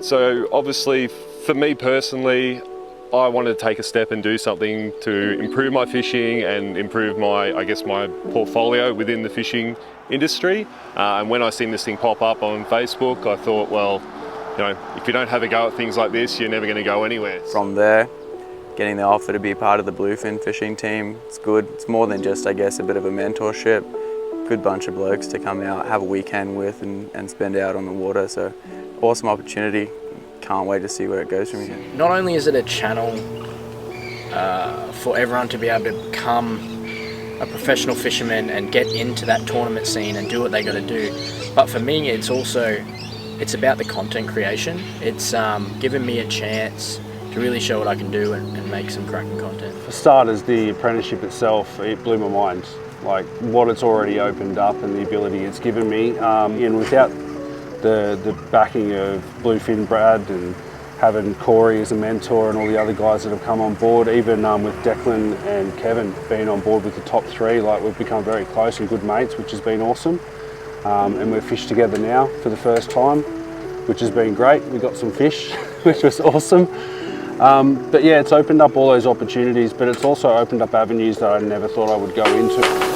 So obviously for me personally, I wanted to take a step and do something to improve my fishing and improve my, I guess, my portfolio within the fishing industry. And when I seen this thing pop up on Facebook, I thought, well, you know, if you don't have a go at things like this, you're never going to go anywhere. From there, getting the offer to be part of the Bluefin fishing team, it's good. It's more than just, I guess, a bit of a mentorship. Good bunch of blokes to come out, have a weekend with and spend out on the water. So awesome opportunity. Can't wait to see where it goes from here. Not only is it a channel for everyone to be able to become a professional fisherman and get into that tournament scene and do what they got to do, but for me it's about the content creation. It's given me a chance to really show what I can do and make some cracking content. For starters, the apprenticeship itself, it blew my mind. Like what it's already opened up and the ability it's given me. And without the backing of Bluefin Brad and having Corey as a mentor and all the other guys that have come on board, even with Declan and Kevin being on board with the top three, like we've become very close and good mates, which has been awesome. And we've fished together now for the first time, which has been great. We got some fish, which was awesome. But yeah, it's opened up all those opportunities, but it's also opened up avenues that I never thought I would go into.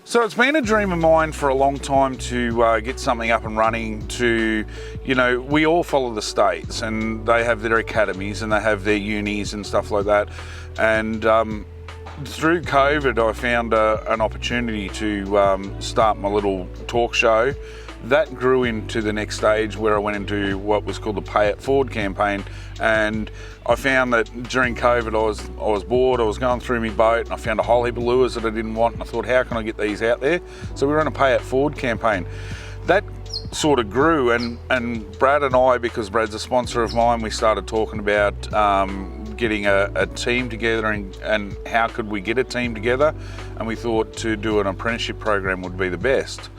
So it's been a dream of mine for a long time to get something up and running to, you know, we all follow the states and they have their academies and they have their unis and stuff like that. And through COVID, I found an opportunity to start my little talk show. That grew into the next stage where I went into what was called the Pay It Forward campaign, and I found that during COVID I was bored, I was going through my boat and I found a whole heap of lures that I didn't want, and I thought, how can I get these out there? So we ran a Pay It Forward campaign. That sort of grew, and Brad and I, because Brad's a sponsor of mine, we started talking about getting a team together and how could we get a team together, and we thought to do an apprenticeship program would be the best.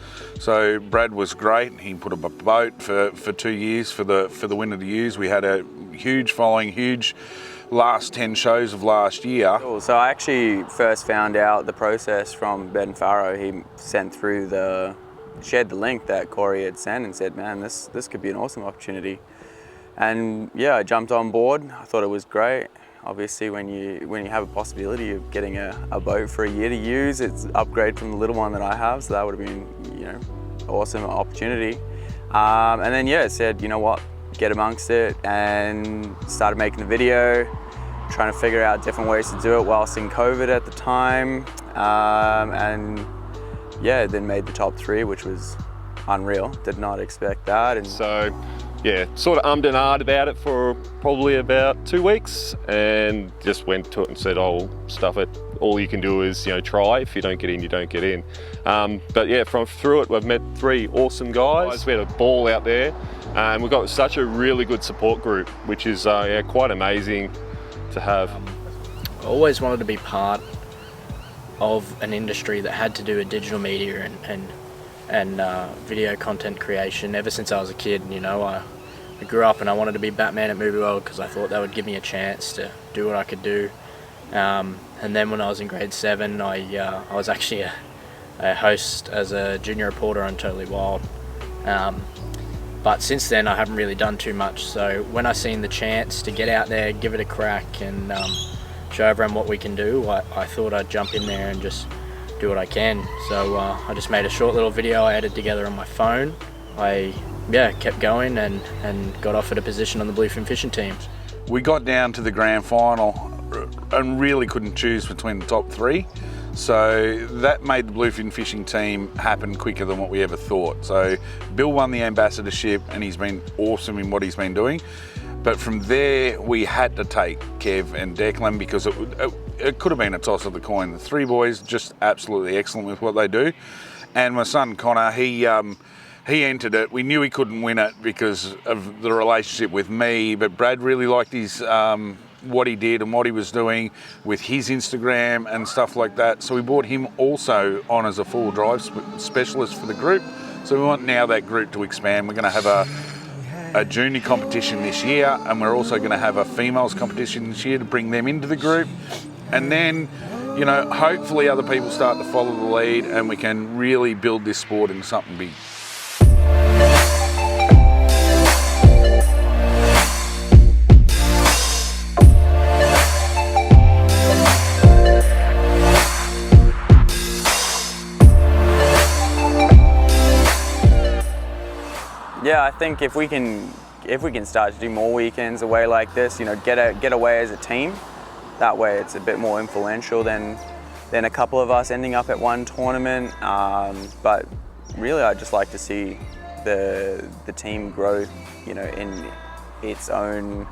So Brad was great. He put up a boat for 2 years for the winter to use. We had a huge following, huge last 10 shows of last year. Cool. So I actually first found out the process from Ben Farrow. He shared the link that Corey had sent and said, man, this could be an awesome opportunity. And yeah, I jumped on board. I thought it was great. Obviously, when you have a possibility of getting a boat for a year to use, it's an upgrade from the little one that I have. So that would have been, you know, awesome opportunity. And then yeah, said, you know what, get amongst it, and started making the video, trying to figure out different ways to do it whilst in COVID at the time. And yeah, then made the top three, which was unreal. Did not expect that. And so yeah, sort of ummed and ahed about it for probably about 2 weeks, and just went to it and said, oh, stuff it. All you can do is, you know, try. If you don't get in, you don't get in. But yeah, through it, we've met 3 awesome guys. We had a ball out there, and we've got such a really good support group, which is yeah, quite amazing to have. I always wanted to be part of an industry that had to do with digital media and video content creation ever since I was a kid. You know, I grew up and I wanted to be Batman at Movie World because I thought that would give me a chance to do what I could do. And then when I was in grade 7, I was actually a host as a junior reporter on Totally Wild. But since then I haven't really done too much. So when I seen the chance to get out there, give it a crack and show everyone what we can do, I thought I'd jump in there and just do what I can. So I just made a short little video I edited together on my phone. I kept going and got offered a position on the Bluefin fishing team. We got down to the grand final and really couldn't choose between the top 3. So that made the Bluefin fishing team happen quicker than what we ever thought. So Bill won the ambassadorship and he's been awesome in what he's been doing. But from there, we had to take Kev and Declan because it could have been a toss of the coin. The 3 boys, just absolutely excellent with what they do. And my son Connor, he entered it. We knew he couldn't win it because of the relationship with me, but Brad really liked his what he did and what he was doing with his Instagram and stuff like that. So we brought him also on as a full drive specialist for the group. So we want now that group to expand. We're going to have a junior competition this year, and we're also going to have a females competition this year to bring them into the group. And then, you know, hopefully other people start to follow the lead and we can really build this sport into something big. Yeah, I think if we can start to do more weekends away like this, you know, get away as a team. That way, it's a bit more influential than a couple of us ending up at one tournament. But really, I'd just like to see the team grow, you know, in its own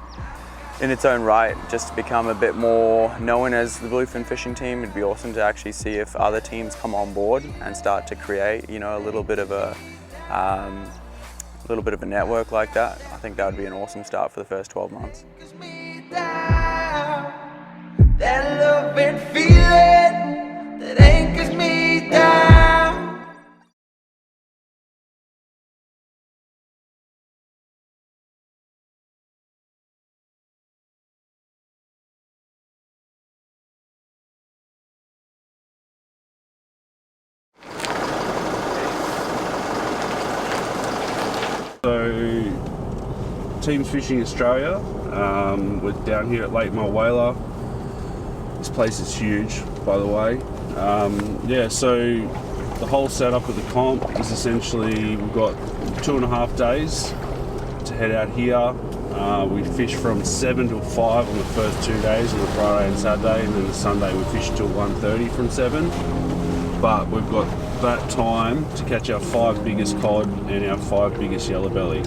right, just to become a bit more known as the Bluefin fishing team. It'd be awesome to actually see if other teams come on board and start to create, you know, a little bit of a network like that. I think that would be an awesome start for the first 12 months. That love and feeling that anchors me down. So, Teams Fishing Australia, we're down here at Lake Mulwala. This place is huge, by the way. Yeah, so the whole setup of the comp is essentially, we've got 2.5 days to head out here. We fish from 7 till 5 on the first 2 days, on the Friday and Saturday, and then the Sunday we fish till 1:30 from 7. But we've got that time to catch our 5 biggest cod and our 5 biggest yellow belly.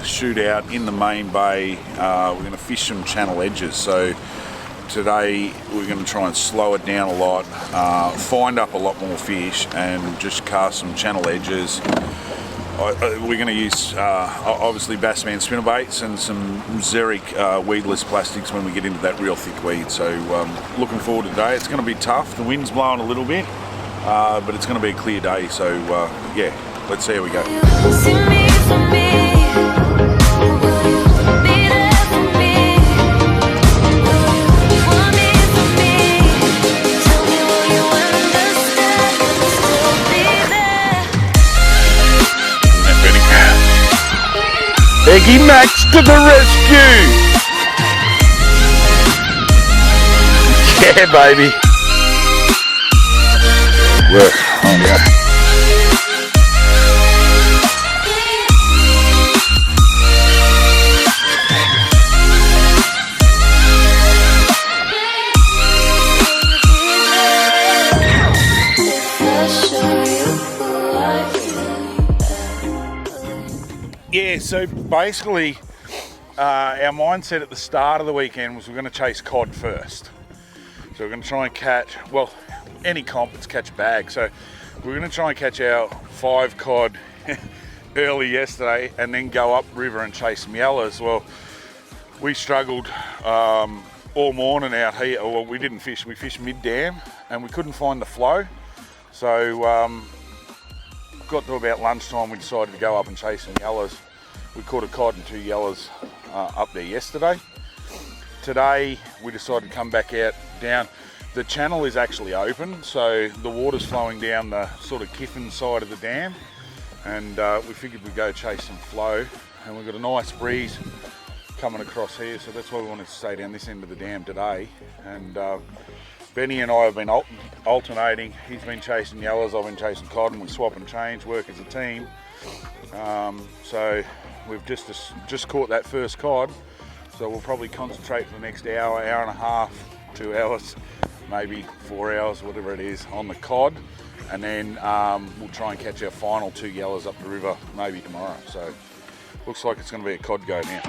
Shoot out in the main bay. We're going to fish some channel edges. So today we're going to try and slow it down a lot, find up a lot more fish and just cast some channel edges. We're going to use obviously Bassman spinnerbaits and some Xeric weedless plastics when we get into that real thick weed. So looking forward to today. It's going to be tough. The wind's blowing a little bit, but it's going to be a clear day. So yeah, let's see how we go. Eggy Max to the rescue! Yeah, baby! Work. Oh, yeah. Yeah, so basically our mindset at the start of the weekend was we're going to chase cod first. So we're going to try and catch, well, any comp, it's catch a bag. So we're going to try and catch our 5 cod early yesterday and then go up river and chase some yellows. Well, we struggled all morning out here. Well, we didn't fish, we fished mid-dam and we couldn't find the flow. So got to about lunchtime, we decided to go up and chase some yellows. We caught a cod and 2 yellows up there yesterday. Today we decided to come back out down. The channel is actually open, so the water's flowing down the sort of Kiffin side of the dam, and we figured we'd go chase some flow, and we've got a nice breeze coming across here, so that's why we wanted to stay down this end of the dam today. And Benny and I have been alternating. He's been chasing yellows, I've been chasing cod, and we swap and change, work as a team. So we've just caught that first cod, so we'll probably concentrate for the next hour, hour and a half, 2 hours maybe 4 hours, whatever it is, on the cod, and then we'll try and catch our final 2 yellows up the river maybe tomorrow. So looks like it's going to be a cod go now.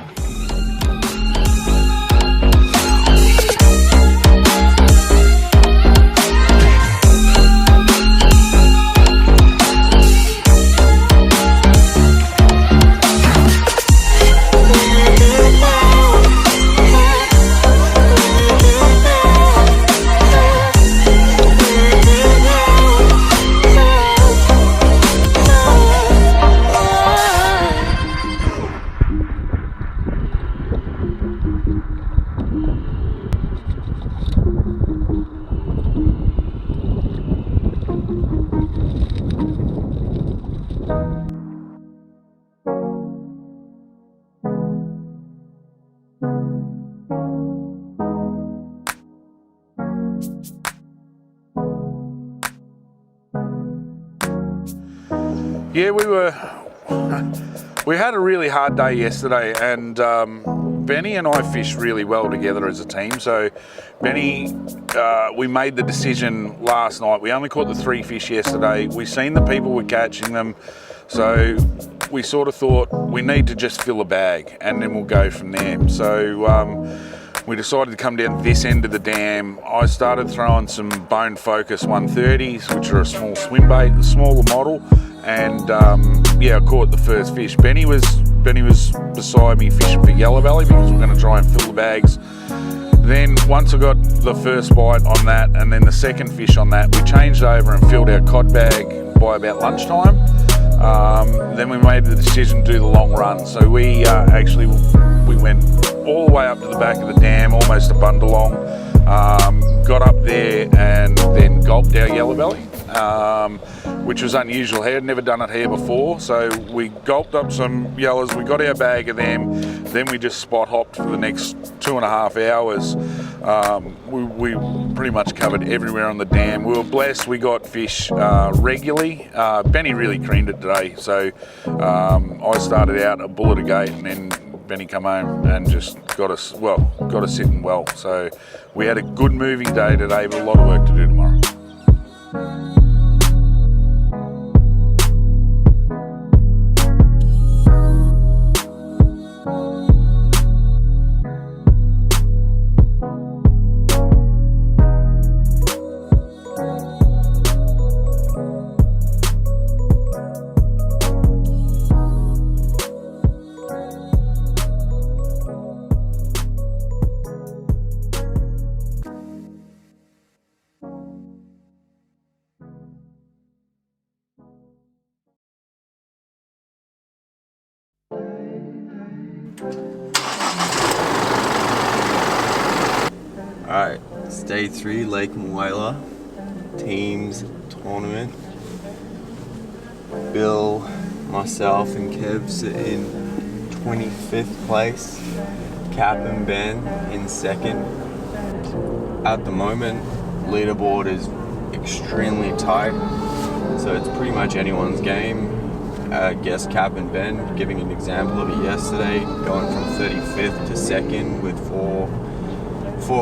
Yeah, we had a really hard day yesterday, and Benny and I fished really well together as a team. So Benny, we made the decision last night. We only caught the 3 fish yesterday. We seen the people were catching them, so we sort of thought we need to just fill a bag and then we'll go from there. So we decided to come down this end of the dam. I started throwing some bone focus 130s, which are a small swim bait, a smaller model, and yeah, I caught the first fish. Benny was beside me fishing for yellow belly because we're going to try and fill the bags. Then once I got the first bite on that and then the second fish on that, we changed over and filled our cod bag by about lunchtime. Then we made the decision to do the long run. So we went all the way up to the back of the dam, almost a bundalong, got up there and then gulped our yellow belly, which was unusual. I had never done it here before, so we gulped up some yellows, we got our bag of them, then we just spot hopped for the next 2.5 hours. We pretty much covered everywhere on the dam. We were blessed, we got fish regularly. Benny really creamed it today, so I started out a bullet a gate, and then Benny come home and just got us sitting well. So we had a good moving day today, but a lot of work to do tomorrow. Alright, it's day 3, Lake Mulwala, teams tournament. Bill, myself and Kev sit in 25th place, Cap and Ben in 2nd. At the moment, leaderboard is extremely tight, so it's pretty much anyone's game. I guess Cap and Ben, giving an example of it yesterday, going from 35th to 2nd with four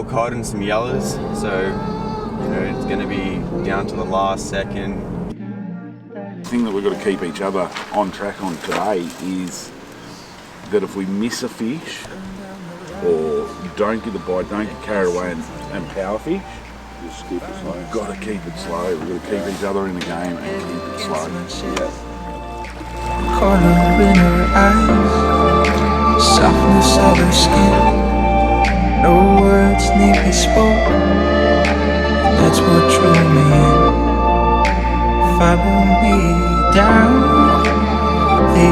cod and some yellows, so you know it's going to be down to the last second. The thing that we've got to keep each other on track on today is that if we miss a fish or you don't get the bite, don't get carried away and power fish, just keep it slow. We've got to keep it slow. We've got to keep each other in the game and keep it slow. Color in her eyes, softness of her skin. No words need be spoken, and that's what drew me in. Follow me down the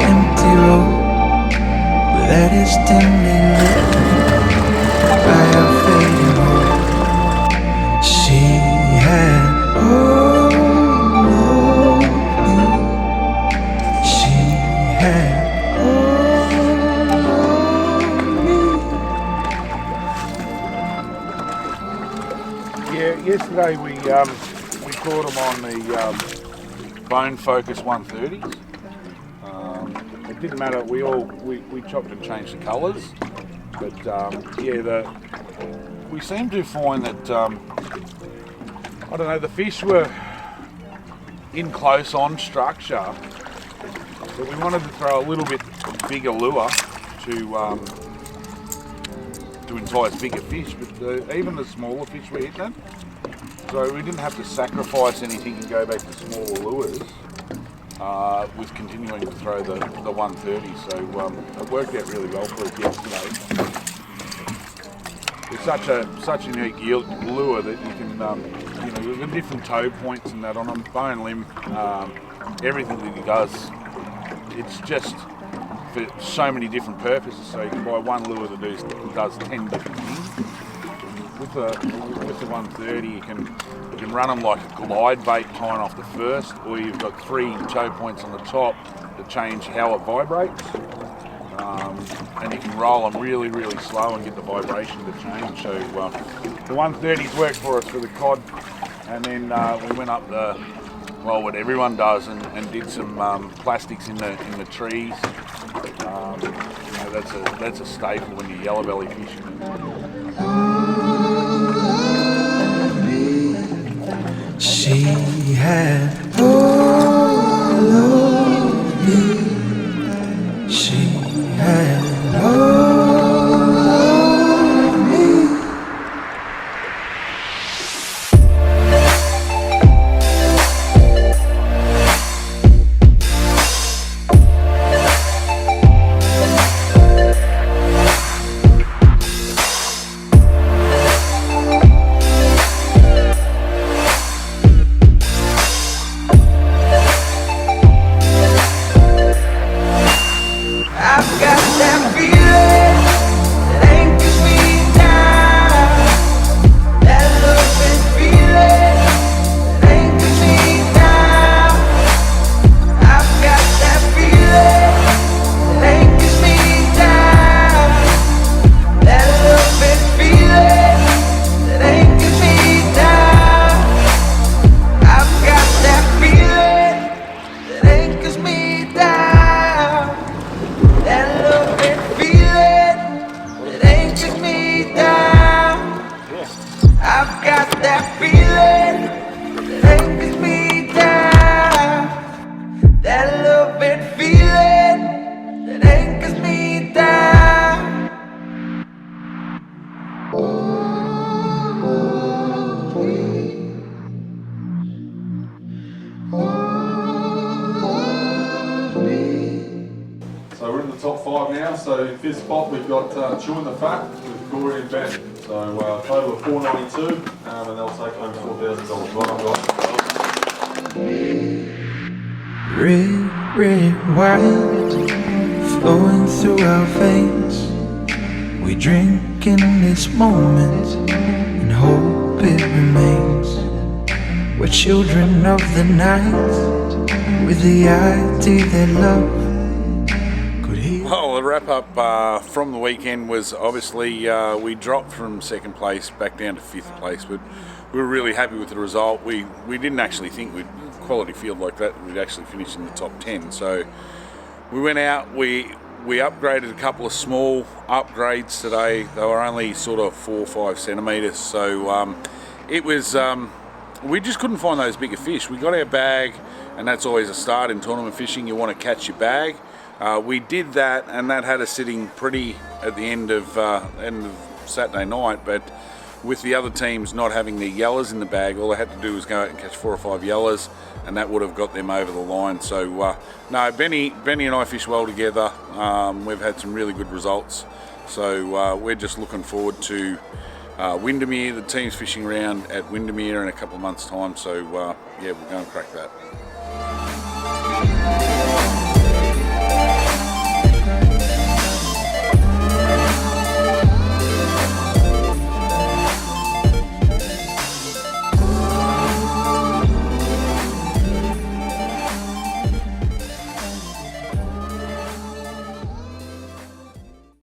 empty road that is dimly lit by a fading moon. She had all of me. She had yesterday we caught them on the bone focus 130s. It didn't matter. We chopped and changed the colours, but yeah, we seemed to find that, I don't know, the fish were in close on structure, but we wanted to throw a little bit bigger lure to entice bigger fish, but even the smaller fish were hitting it. So we didn't have to sacrifice anything and go back to smaller lures with continuing to throw the 130. So it worked out really well for us yesterday. It's such a unique lure that you can, the different toe points and that on them, bone, limb, everything that he does. It's just for so many different purposes. So you can buy one lure that does 10 different things. With the 130, you can run them like a glide bait tying off the first, or you've got 3 toe points on the top that change how it vibrates. And you can roll them really, really slow and get the vibration to change. So the 130s worked for us for the cod, and then we went up what everyone does and did some plastics in the trees. That's a staple when you're yellow belly fishing. She had all of me. She had all of me. So we're in the top 5 now. So in 5th spot we've got Chewing the Fat with Corey and Ben. So total of $492, and they'll take home $4,000. Well done, guys. Red, red wine flowing through our veins. We drink in this moment and hope it remains. We're children of the night with the idea that love. Well, the wrap up from the weekend was obviously we dropped from 2nd place back down to 5th place, but we were really happy with the result. We didn't actually think we'd quality field like that we'd actually finish in the top 10. So we went out, we upgraded a couple of small upgrades today. They were only sort of 4 or 5 centimetres. So it was we just couldn't find those bigger fish. We got our bag, and that's always a start in tournament fishing. You want to catch your bag. We did that, and that had us sitting pretty at the end of Saturday night, but with the other teams not having their yellers in the bag, all they had to do was go out and catch 4 or 5 yellers, and that would have got them over the line. So no, Benny and I fish well together. We've had some really good results, so we're just looking forward to Windermere. The team's fishing around at Windermere in a couple of months' time, so yeah, we're going to crack that.